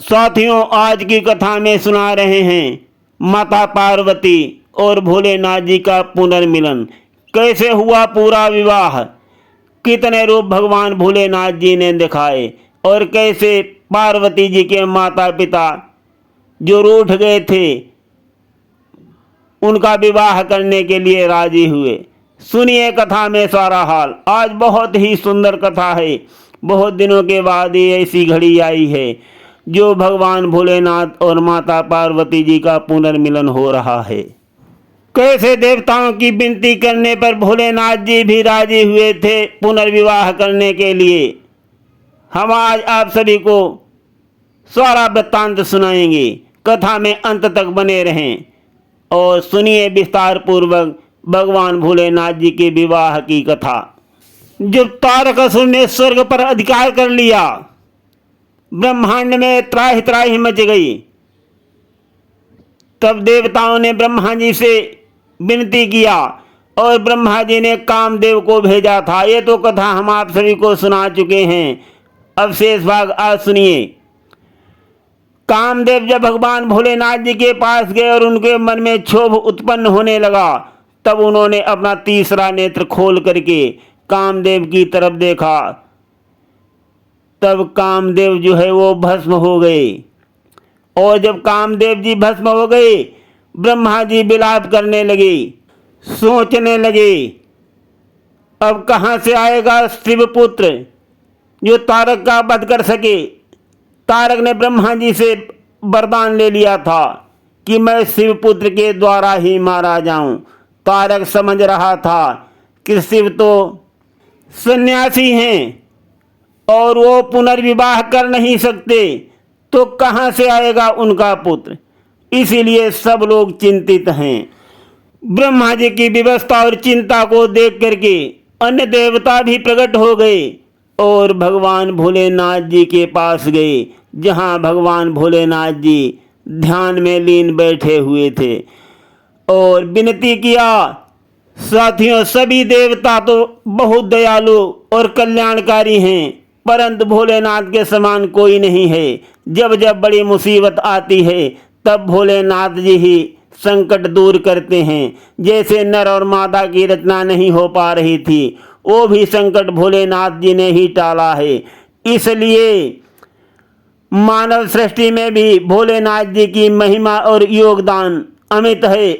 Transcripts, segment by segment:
साथियों, आज की कथा में सुना रहे हैं माता पार्वती और भोलेनाथ जी का पुनर्मिलन। कैसे हुआ पूरा विवाह, कितने रूप भगवान भोलेनाथ जी ने दिखाए और कैसे पार्वती जी के माता पिता जो रूठ गए थे उनका विवाह करने के लिए राजी हुए। सुनिए कथा में सारा हाल। आज बहुत ही सुंदर कथा है। बहुत दिनों के बाद ये ऐसी घड़ी आई है जो भगवान भोलेनाथ और माता पार्वती जी का पुनर्मिलन हो रहा है। कैसे देवताओं की विनती करने पर भोलेनाथ जी भी राजी हुए थे पुनर्विवाह करने के लिए। हम आज आप सभी को सारा वृत्तांत सुनाएंगे। कथा में अंत तक बने रहें और सुनिए विस्तार पूर्वक भगवान भोलेनाथ जी के विवाह की कथा। जब तारकासुर ने स्वर्ग पर अधिकार कर लिया, ब्रह्मांड में त्राहि त्राहि मच गई। तब देवताओं ने ब्रह्मा जी से विनती किया और ब्रह्मा जी ने कामदेव को भेजा था। ये तो कथा हम आप सभी को सुना चुके हैं। अब शेष भाग आज सुनिए। कामदेव जब भगवान भोलेनाथ जी के पास गए और उनके मन में क्षोभ उत्पन्न होने लगा, तब उन्होंने अपना तीसरा नेत्र खोल करके कामदेव की तरफ देखा। तब कामदेव जो है वो भस्म हो गए। और जब कामदेव जी भस्म हो गए, ब्रह्मा जी विलाप करने लगे, सोचने लगे अब कहाँ से आएगा शिवपुत्र जो तारक का वध कर सके। तारक ने ब्रह्मा जी से वरदान ले लिया था कि मैं शिवपुत्र के द्वारा ही मारा जाऊं। तारक समझ रहा था कि शिव तो सन्यासी हैं और वो पुनर्विवाह कर नहीं सकते, तो कहाँ से आएगा उनका पुत्र। इसीलिए सब लोग चिंतित हैं। ब्रह्मा जी की व्यवस्था और चिंता को देख करके अन्य देवता भी प्रकट हो गए और भगवान भोलेनाथ जी के पास गए, जहाँ भगवान भोलेनाथ जी ध्यान में लीन बैठे हुए थे और विनती किया। साथियों, सभी देवता तो बहुत दयालु और कल्याणकारी हैं, परंतु भोलेनाथ के समान कोई नहीं है। जब जब बड़ी मुसीबत आती है तब भोलेनाथ जी ही संकट दूर करते हैं। जैसे नर और मादा की रचना नहीं हो पा रही थी, वो भी संकट भोलेनाथ जी ने ही टाला है। इसलिए मानव सृष्टि में भी भोलेनाथ जी की महिमा और योगदान अमित है।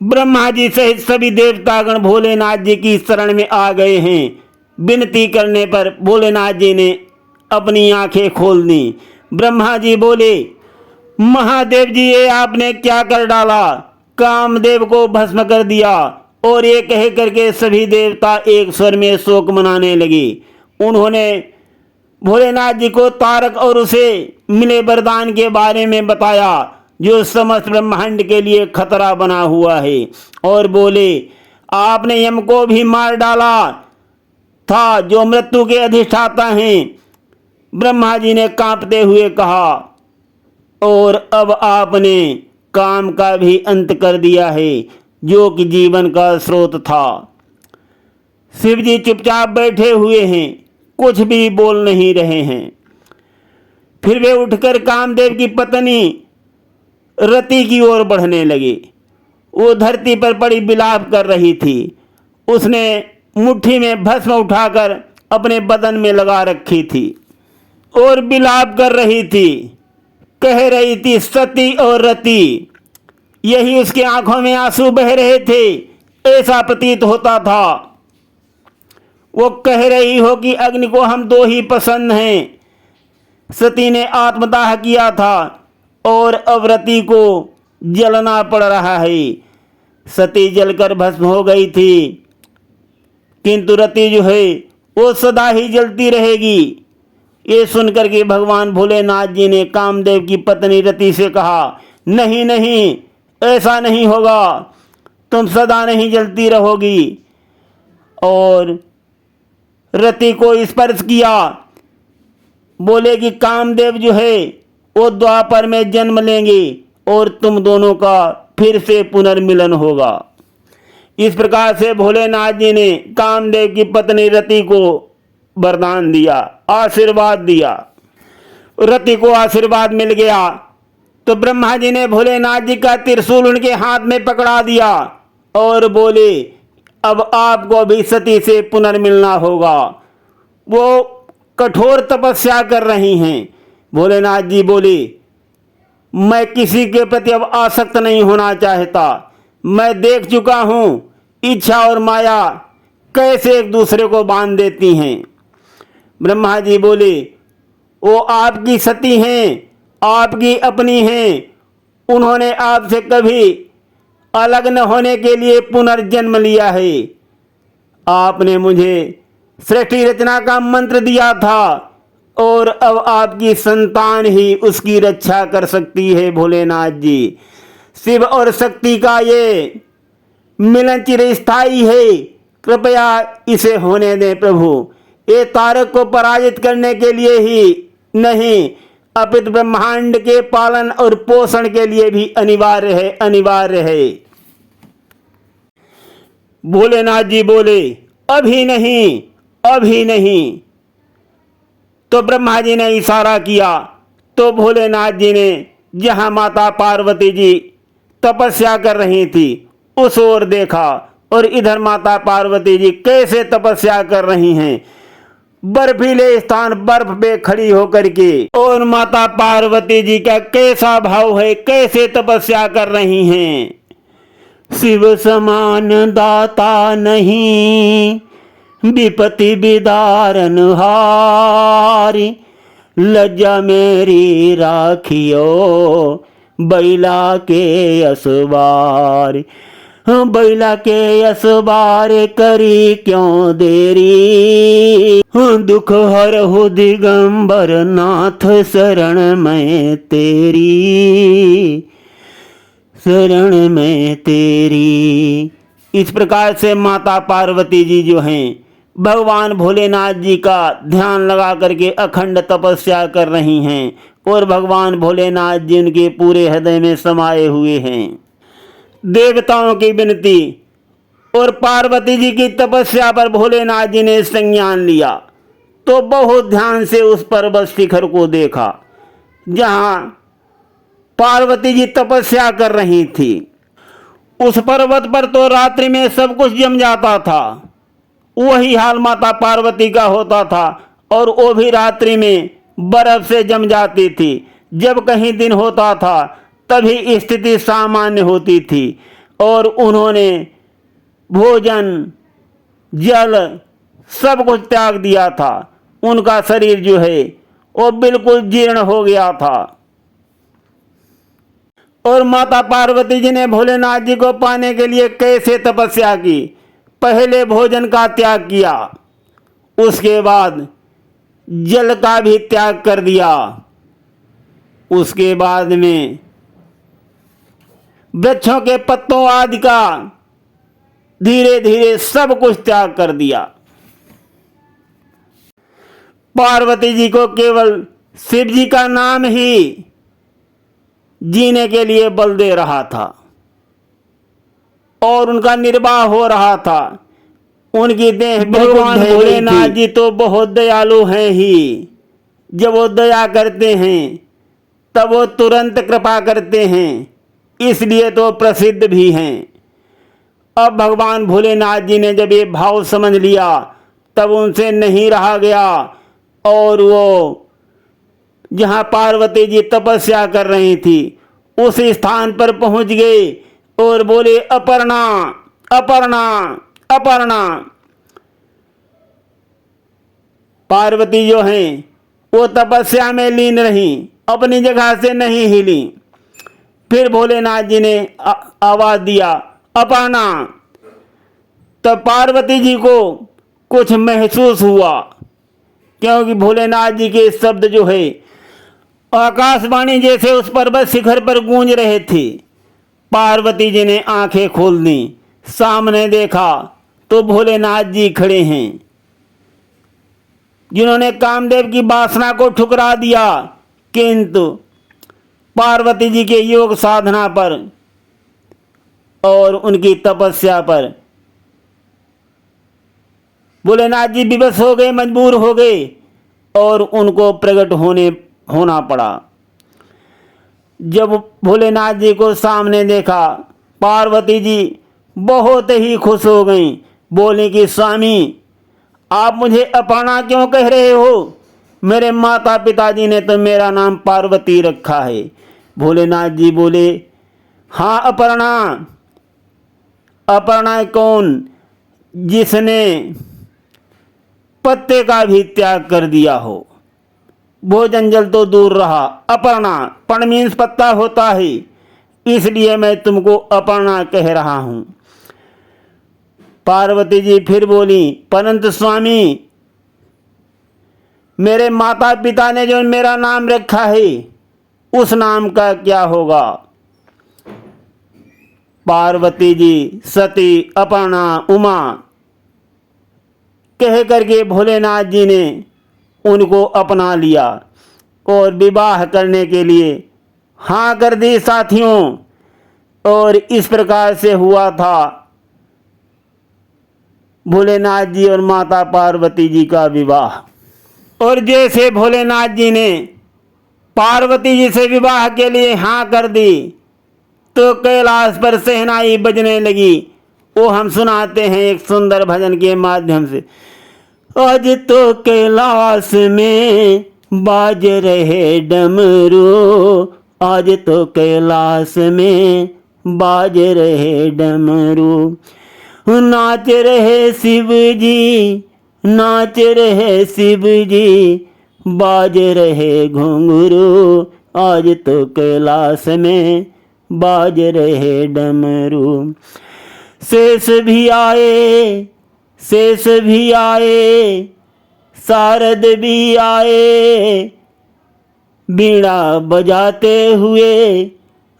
ब्रह्मा जी सहित सभी देवतागण भोलेनाथ जी की शरण में आ गए हैं। विनती करने पर भोलेनाथ जी ने अपनी आंखें खोल दी। ब्रह्मा जी बोले, महादेव जी, ये आपने क्या कर डाला। कामदेव को भस्म कर दिया। और ये कह करके सभी देवता एक स्वर में शोक मनाने लगे। उन्होंने भोलेनाथ जी को तारक और उसे मिले वरदान के बारे में बताया जो समस्त ब्रह्मांड के लिए खतरा बना हुआ है, और बोले, आपने यम को भी मार डाला था जो मृत्यु के अधिष्ठाता हैं। ब्रह्मा जी ने कांपते हुए कहा, और अब आपने काम का भी अंत कर दिया है जो कि जीवन का स्रोत था। शिव जी चुपचाप बैठे हुए हैं, कुछ भी बोल नहीं रहे हैं। फिर वे उठकर कामदेव की पत्नी रति की ओर बढ़ने लगे। वो धरती पर पड़ी विलाप कर रही थी। उसने मुट्ठी में भस्म उठाकर अपने बदन में लगा रखी थी और विलाप कर रही थी। कह रही थी, सती और रति। यही उसकी आंखों में आंसू बह रहे थे, ऐसा प्रतीत होता था। वो कह रही हो कि अग्नि को हम दो ही पसंद हैं। सती ने आत्मदाह किया था और अब रति को जलना पड़ रहा है। सती जलकर भस्म हो गई थी, किंतु रति जो है वो सदा ही जलती रहेगी। ये सुनकर के भगवान भोलेनाथ जी ने कामदेव की पत्नी रति से कहा, नहीं नहीं, ऐसा नहीं होगा, तुम सदा नहीं जलती रहोगी। और रति को स्पर्श किया। बोले कि कामदेव जो है वो द्वापर में जन्म लेंगे और तुम दोनों का फिर से पुनर्मिलन होगा। इस प्रकार से भोलेनाथ जी ने कामदेव की पत्नी रति को वरदान दिया, आशीर्वाद दिया। रति को आशीर्वाद मिल गया तो ब्रह्मा जी ने भोलेनाथ जी का त्रिशूल उनके हाथ में पकड़ा दिया और बोले, अब आपको भी सती से पुनर्मिलना होगा। वो कठोर तपस्या कर रही हैं। भोलेनाथ जी बोले, मैं किसी के प्रति अब आसक्त नहीं होना चाहता। मैं देख चुका हूँ इच्छा और माया कैसे एक दूसरे को बांध देती हैं। ब्रह्मा जी बोले, वो आपकी सती हैं, आपकी अपनी हैं। उन्होंने आपसे कभी अलग न होने के लिए पुनर्जन्म लिया है। आपने मुझे सृष्टि रचना का मंत्र दिया था और अब आपकी संतान ही उसकी रक्षा कर सकती है। भोलेनाथ जी, शिव और शक्ति का ये मिलन चिरस्थायी है, कृपया इसे होने दें प्रभु। ये तारक को पराजित करने के लिए ही नहीं, अपितु ब्रह्मांड के पालन और पोषण के लिए भी अनिवार्य है, अनिवार्य है। भोलेनाथ जी बोले, अभी नहीं, अभी नहीं। तो ब्रह्मा जी ने इशारा किया तो भोलेनाथ जी ने जहां माता पार्वती जी तपस्या कर रही थी उस ओर देखा और इधर माता पार्वती जी कैसे तपस्या कर रही हैं, बर्फीले स्थान बर्फ पे खड़ी होकर के। और माता पार्वती जी का कैसा भाव है, कैसे तपस्या कर रही हैं। शिव समान दाता नहीं, विपत्ति विदारन हारी, लज्जा मेरी राखियो बैला के असबार। बैला के असबार करी क्यों देरी, दुख हरहु दिगंबर नाथ शरण में तेरी, शरण में तेरी। इस प्रकार से माता पार्वती जी जो हैं भगवान भोलेनाथ जी का ध्यान लगा करके अखंड तपस्या कर रही हैं और भगवान भोलेनाथ जी उनके पूरे हृदय में समाये हुए हैं। देवताओं की विनती और पार्वती जी की तपस्या पर भोलेनाथ जी ने संज्ञान लिया तो बहुत ध्यान से उस पर्वत शिखर को देखा जहां पार्वती जी तपस्या कर रही थी। उस पर्वत पर तो रात्रि में सब कुछ जम जाता था, वही हाल माता पार्वती का होता था और वो भी रात्रि में बर्फ से जम जाती थी। जब कहीं दिन होता था तभी स्थिति सामान्य होती थी और उन्होंने भोजन जल सब कुछ त्याग दिया था। उनका शरीर जो है वो बिल्कुल जीर्ण हो गया था। और माता पार्वती जी ने भोलेनाथ जी को पाने के लिए कैसे तपस्या की। पहले भोजन का त्याग किया, उसके बाद जल का भी त्याग कर दिया, उसके बाद में वृक्षों के पत्तों आदि का धीरे धीरे सब कुछ त्याग कर दिया। पार्वती जी को केवल शिव जी का नाम ही जीने के लिए बल दे रहा था और उनका निर्वाह हो रहा था। उनकी देह भगवान भोलेनाथ जी तो बहुत दयालु हैं ही। जब वो दया करते हैं तब वो तुरंत कृपा करते हैं, इसलिए तो प्रसिद्ध भी हैं। अब भगवान भोलेनाथ जी ने जब ये भाव समझ लिया तब उनसे नहीं रहा गया और वो जहाँ पार्वती जी तपस्या कर रही थी उस स्थान पर पहुंच गए और बोले, अपर्णा अपर्णा अपर्णा। पार्वती जो हैं वो तपस्या में लीन रही, अपनी जगह से नहीं हिली। फिर भोलेनाथ जी ने आवाज दिया, अपर्णा। तब पार्वती जी को कुछ महसूस हुआ क्योंकि भोलेनाथ जी के शब्द जो है आकाशवाणी जैसे उस पर्वत शिखर पर गूंज रहे थे। पार्वती जी ने आंखें खोल दी, सामने देखा तो भोलेनाथ जी खड़े हैं जिन्होंने कामदेव की वासना को ठुकरा दिया, किंतु पार्वती जी के योग साधना पर और उनकी तपस्या पर भोलेनाथ जी विवश हो गए, मजबूर हो गए और उनको प्रकट होने होना पड़ा। जब भोलेनाथ जी को सामने देखा, पार्वती जी बहुत ही खुश हो गईं। बोली कि स्वामी, आप मुझे अपर्णा क्यों कह रहे हो? मेरे माता पिताजी ने तो मेरा नाम पार्वती रखा है। भोलेनाथ जी बोले, हाँ अपर्णा। अपर्णा कौन? जिसने पत्ते का भी त्याग कर दिया हो, भोजन जल तो दूर रहा। अपर्णा पण मीन्स पत्ता होता है, इसलिए मैं तुमको अपर्णा कह रहा हूं। पार्वती जी फिर बोली, परंतु स्वामी, मेरे माता पिता ने जो मेरा नाम रखा है, उस नाम का क्या होगा? पार्वती जी सती, अपर्णा, उमा कह करके भोलेनाथ जी ने उनको अपना लिया और विवाह करने के लिए हाँ कर दी साथियों। और इस प्रकार से हुआ था भोलेनाथ जी और माता पार्वती जी का विवाह। और जैसे भोलेनाथ जी ने पार्वती जी से विवाह के लिए हाँ कर दी, तो कैलाश पर शहनाई बजने लगी। वो हम सुनाते हैं एक सुंदर भजन के माध्यम से। आज तो कैलाश में बाज रहे डमरू, आज तो कैलाश में बाज रहे डमरू। नाच रहे शिव जी, नाच रहे शिव जी, बाज रहे घुंघरू, आज तो कैलाश में बाज रहे डमरू। शेष भी आए, शेष भी आए, शारद भी आए, बीड़ा बजाते हुए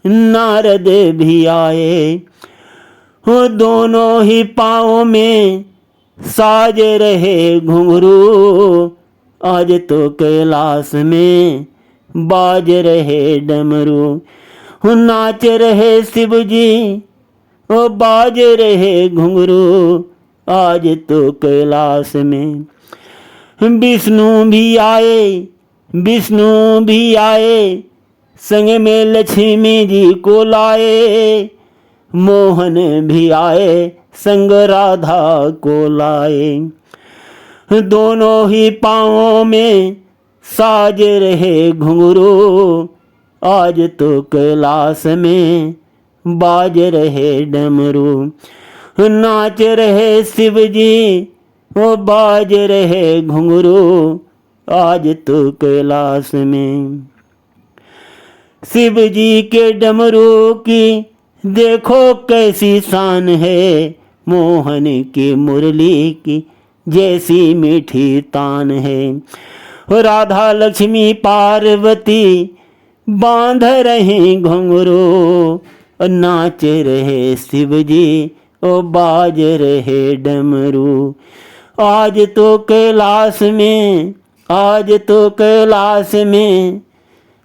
नारद भी आए। वो दोनों ही पाँव में साज रहे घुंघरू, आज तो कैलाश में बाज रहे डमरू। नाच रहे शिव जी, वो बाज रहे घुंघरू, आज तो कैलाश में। विष्णु भी आए, विष्णु भी आए, संग में लक्ष्मी जी को लाए। मोहन भी आए, संग राधा को लाए। दोनों ही पाँवों में साज रहे घुंघरू, आज तो कैलाश में बाज रहे डमरू। नाच रहे शिव जी, वो बाज रहे घुंघरू, आज तो कैलाश में। शिव जी के डमरू की देखो कैसी शान है, मोहन की मुरली की जैसी मीठी तान है। राधा लक्ष्मी पार्वती बांध रहे घुंघरू, नाच रहे शिव जी, ओ बाज रहे डमरू। आज तो कैलाश में, आज तो कैलाश में,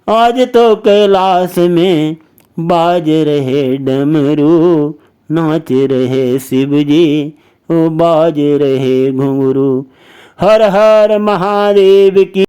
आज तो कैलाश में बाज रहे डमरू, नाच रहे शिव जी, ओ बाज रहे घुंघरू। हर हर महादेव की